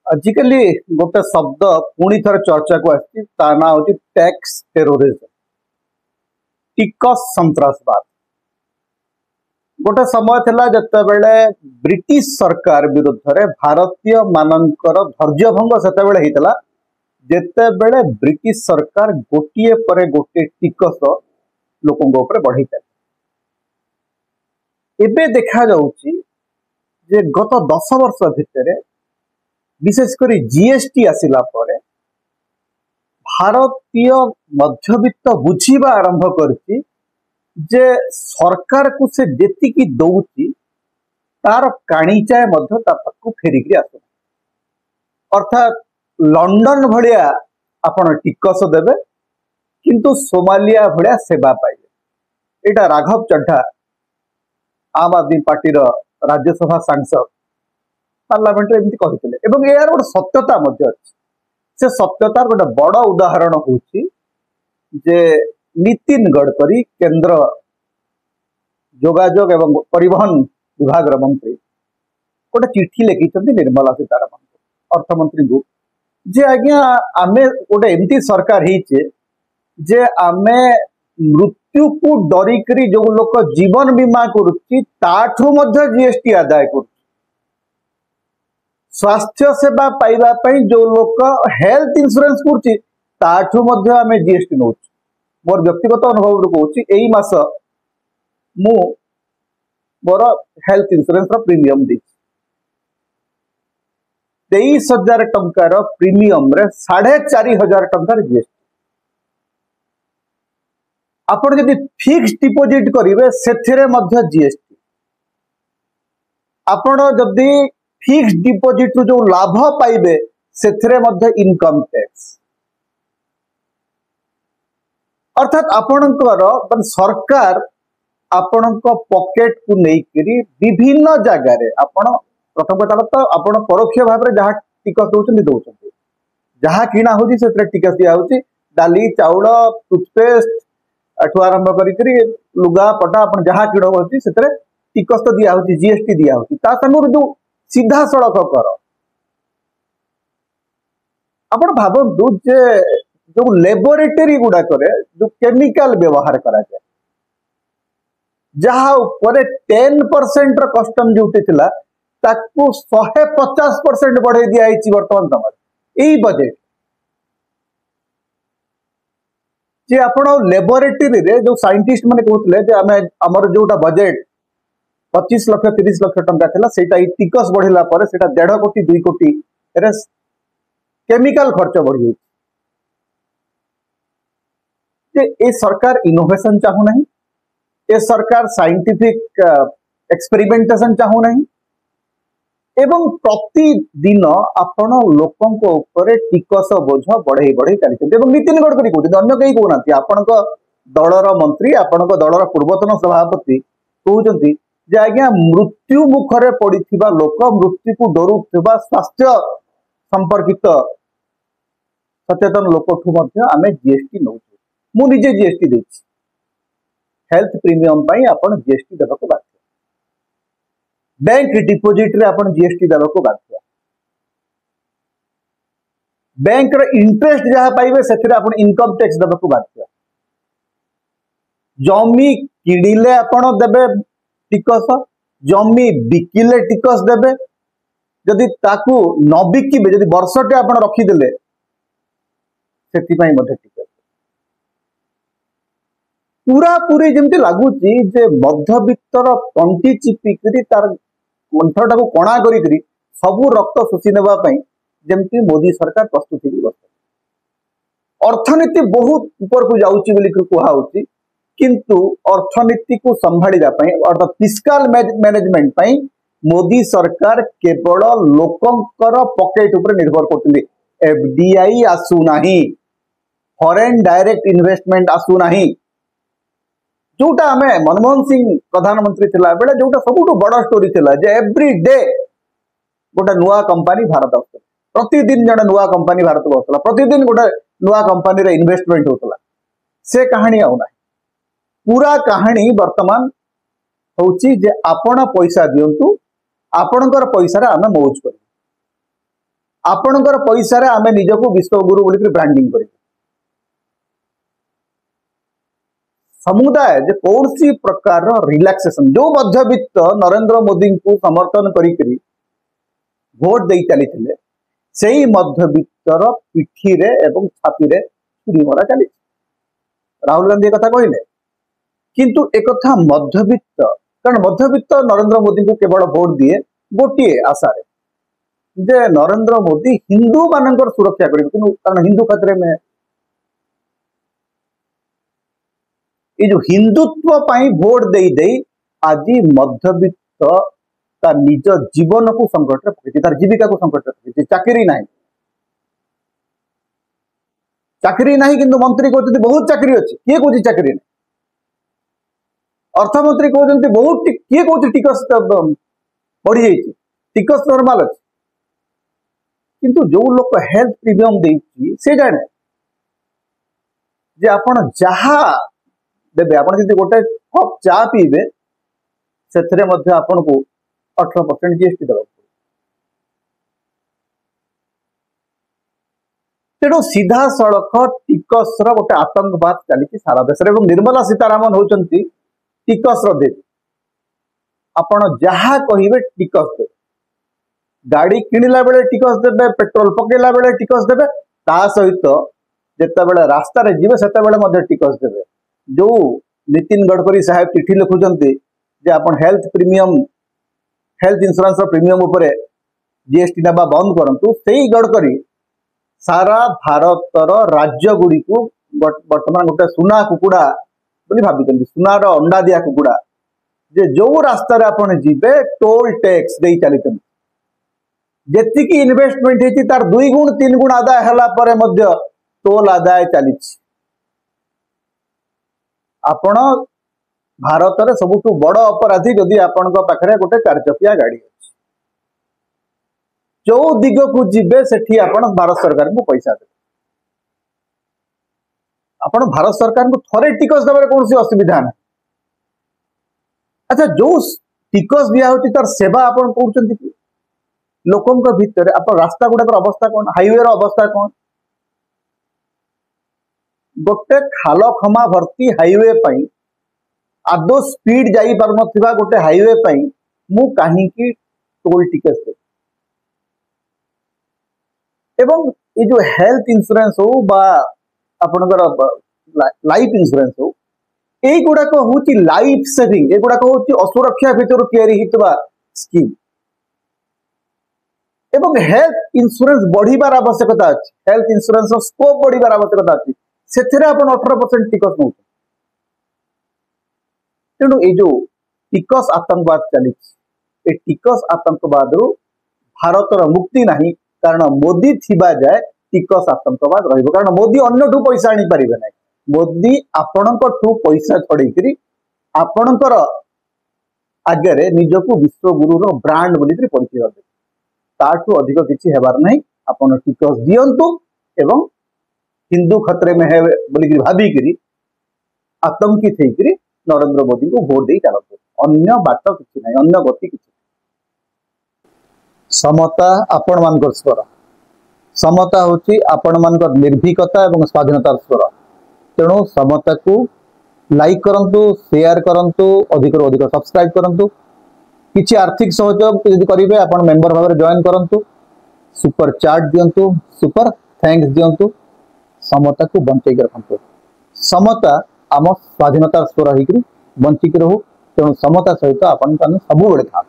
आजिकली गोटे शब्द पुणी थर चर्चा को आसी ना हूँ टैक्स टेरोरिज्म टिकस संतरासवाद। गोटे समय थिला जते बेले ब्रिटिश सरकार विरुद्ध रे भारतीय मानकर धैर्य भंग सेते बेले हितला जेते बेले ब्रिटिश सरकार गोटिए परे गोटे टिकस लोकों ऊपर बढ़ई एबे देखा जाउची जे गत 10 वर्ष भितर विशेषकर जीएसटी आसिला परे भारतीय मध्यवित्त बुझीबा आरंभ करछि जे सरकार को से जेतिकी दउची तार काणीचाए मध्य तापकु फेरिकी आसु अर्थात लंडन भलिया आपण टिकस देबे किंतु सोमालिया भलिया सेवा पाइबे। एटा राघव चड्ढा आम आदमी पार्टी राज्यसभा सांसद पार्लियामेंट एमती कहते हैं यार गोटे सत्यता अच्छी से सत्यतार गोटे बड़ उदाहरण होची जे नितिन गडकरी केंद्र जोगाजोग एवं परिवहन विभाग मंत्री गोटे चिठी लिखिं निर्मला सीतारमण अर्थमंत्री को जे आज्ञा आमे गोटे एमती सरकार होइचे जे आमे मृत्यु को डरिकरी जो लोक जीवन बीमा करुच्ची ताठू मध्य जीएसटी आदाय कर स्वास्थ्य सेवा पाइबा पई जो लोक हेल्थ इंश्योरेंस करछि ताठू मध्य आमे जीएसटी नौ मोर व्यक्तिगत अनुभव रो कहूछि एई मास मु मोर हेल्थ इंश्योरेंस रो प्रीमियम दी 23,000 टंकार प्रीमियम रे 4,500 टंकार जीएसटी आपण जदि फिक्स डिपोजिट करिवे सेथिरे मध्य जीएसटी आपण जदि फिक्स डिपोजिट जो लाभ पाइबे सेथिरे मध्य इनकम टैक्स अर्थात आपणकर सरकार आपणक पॉकेट को लेकरी विभिन्न जगह रे आपण प्रथम कथा तो आपण परोक्ष भाव रे जहा टिकस दउछन जहा किना होजी सेथिरे टिकस दिया होची डाली चाउल टूथपेस्ट अठु आरंभ करी लुगा पटा अपन जहा किण होची सेतरे टिकस तो दिया होची जीएसटी दिया होची ता संगर जो सीधा सड़क कर अपन भाबंतु जे जो लेबोरेटरी गुडा करे जो केमिकल व्यवहार करा जाए जहा ऊपर 10% कस्टम ड्यूटी थिला ताकू 150% बढ़े दिया आइची वर्तमान समय एई बजेट जे आपण लेबोरेटरी रे जो साइंटिस्ट माने कहउतले जे आमे हमर जोटा बजेट 25 लाख 30 लाख टंका थिला सेटा टिकस बढ़िला पर सेटा 1.5 कोटी 2 कोटी रे केमिकल खर्च बढ़ जाई जे ए सरकार इनोवेशन चाहू नहीं ए सरकार साइंटिफिक एक्सपेरिमेंटेशन चाहू नहीं एवं प्रतिदिन आपण लोकों ऊपर टिकस बोझ बढ़ई बढ़ई चलते नितिन गडकरी कहते अन्य कहीं कहना आपण दलर मंत्री आपण दलर पूर्वतन सभापति कहते जे आज्ञा मृत्यु मुखरे पड़िथिबा लोक मृत्यु को डरुथिबा स्वास्थ्य संपर्कित सचेतन लोकठू मध्य आमे जीएसटी नौ मु निजे जीएसटी देछि हेल्थ प्रीमियम पई आपण जीएसटी देबको बाध्य बैंक डिपोजिट रे आपण जीएसटी देबको बाध्य बैंक रे इंटरेस्ट जहा पाइबे सेथिरे आपण इनकम टैक्स देबको बाध्य जमी किडिले आपण देबे टिकस जमी बिकिले टिकस देबे जदि ताकू न बिकिबे जदि वर्षटे आपण रखी देले सेति पई मध्ये टिकस पूरा पूरी जमती लागुची जे मध्यवित्तर तंटी चिपिकरी तार कंठटा को कणा करी सबू रक्त शोषी नेबा पई जमती मोदी सरकार प्रस्तुति अर्थनीति बहुत ऊपर को जाउची बोली कुहा होची किंतु अर्थनीति को संभाळिबा पई अर्थात फिस्कल मैनेजमेंट पई मोदी सरकार केवल लोकंकर पॉकेट ऊपर निर्भर करथि एफडीआई आसु नाही फॉरेन डायरेक्ट इन्वेस्टमेंट आसु नाही जोटा आमे मनमोहन सिंह प्रधानमंत्री थिला बेले जोटा सबुठु बड़ स्टोरी थिला जे एवरी डे गोटे नुआ कंपनी भारत आसला प्रतिदिन जने नुआ कंपनी भारत को आसला प्रतिदिन गोटे नुआ कंपनी रे इन्वेस्टमेंट होतला से कहानी आउ नाही पूरा कहानी वर्तमान होची जे आपण पैसा दियंतु आपणकर पैसा रे आमे मौज करी आपणकर पैसा रे आमे निजको विश्वगुरु बोली ब्रांडिंग करिबे समुदाय जे कौन सी प्रकार रिलैक्सेशन जो मध्यवित्त नरेंद्र मोदी को समर्थन करी भोट दे चली से मध्यवित्तर पिठी रे एवं छाती रे छुरी मरा चली राहुल गांधी कथा कहले किंतु एक कथा मध्यवित्त कारण मध्यवित्त नरेंद्र मोदी को केवल भोट दिए गोटे आशा रे जे नरेंद्र मोदी हिंदू मानकर सुरक्षा करेंगे किंतु कारण हिंदू खतरे में ये जो हिंदुत्व पाई वोट दे आज मध्यवित्त ता निज जीवन को संकट रे पकड़ी तार जीविका को संकट रे पकड़ी चाकरी नहीं किंतु मंत्री कहते बहुत चाकरी अच्छी किए कौन चाकरी नहीं अर्थमंत्री कहते बहुत किए कौन टिकस बढ़ी जाइए टिकस नॉर्मल अच्छी किंतु जो लोग हेल्थ प्रीमियम देती से जाने जे आपण जहा देबे आपण जदि गोटे कप चा पीबे सेथरे मध्ये आपण को 18% जीएसटी देबा तेणु सीधा सड़क टिकस गोटे आतंकवाद चली सारा देश में निर्मला सीतारामन होचंती टिकस देवी आपण जहा कहिबे टिकस देबे गाड़ी किणला बेले टिकस देबे पेट्रोल पकेला बेले टिकस देबे ता सहित जेते बेले रास्ता रे जीवे सेते बेले मध्ये टिकस देबे जो नितिन गडकरी साहेब चिठी लिखुचंती जे आपण health premium health insurance premium उपरे जीएसटी नबा बंद करंतु सेही गडकरी सारा भारतर राज्य गुडी को वर्तमान गोटे सुना कुकुड़ा बोली भाबिचंती सुनार अंडा दिया कुकुड़ा जे जो रास्ता रे आपण जीवे टोल टैक्स देई चलिचंती जेतिकी इन्वेस्टमेंट हेची तार 2 गुण 3 गुण आदाय हला परे मध्य टोल आदाय चलीछि आपण भारत रे सबुठु बड़ अपराधी जदि आपण पाखरे गोटे 4 चकिया गाड़ी अछि जो दिग को जीवे सेठी आपण भारत सरकार को पैसा दे आपण भारत सरकार को थरे टिकस देबार कोनसी असुविधा ना अच्छा जो टिकस दिया होती तार सेवा आपण करचंती कि लोकन को भीतर आपण रास्ता गुडा अवस्था कौन हाईवे रो अवस्था कौन गोटे खाल खमा भर्ती हाईवे पई आदो स्पीड जाई पार नथिबा गोटे हाईवे पई मु काहे की टोल टिकस दे एवं ये जो हेल्थ इंश्योरेंस हो बा आपनकर लाइफ इंश्योरेंस हो एई गुडा को होची लाइफ सेविंग ए गुडा को होची असुरक्षा भितर तयारी हितबा स्कीम एवं हेल्थ इंश्योरेंस बढ़ीबार आवश्यकता अछि हेल्थ इंश्योरेंस स्कोप बढ़ीबार आवश्यकता अछि सेथरे आपण 18% टिकस नौ तेणु ये जो टिकस आतंकवाद चली ए टिकस आतंकवाद रु भारतर मुक्ति नहीं कारण मोदी थिबा जाए टिकस आतंकवाद रहिबो कारण मोदी अन्यठू पैसा आनी परिबे नै मोदी आपणकठू पैसा छड़ेकरी आपणकर आगे निजको विश्वगुरु रो ब्रांड बोली परिचय दे ताठू अधिक किसी हेबार नहीं आपण टिकस दियंतु एवं हिंदू खतरे में है बोली भाविकी आतंकित होकर नरेंद्र मोदी को भोट दे चलते अन्य बाट किसी ना अन्य गति किसी समता आपण मान स्वर समता हूँ आपण मान निर्भीकता और स्वाधीनतार स्वर तेणु समता को लाइक करंतु शेयर करंतु अधिक अधिक सब्सक्राइब करंतु किसी आर्थिक सहयोग यदि करेंगे आपण मेंबर भाव में जॉइन करंतु सुपर चार्ट दियंतु सुपर थैंक्स दियंतु समता को बंचै रखु समता आम स्वाधीनतार स्वर होकर बंचिक रहू तेणु समता सहित अपन सब था।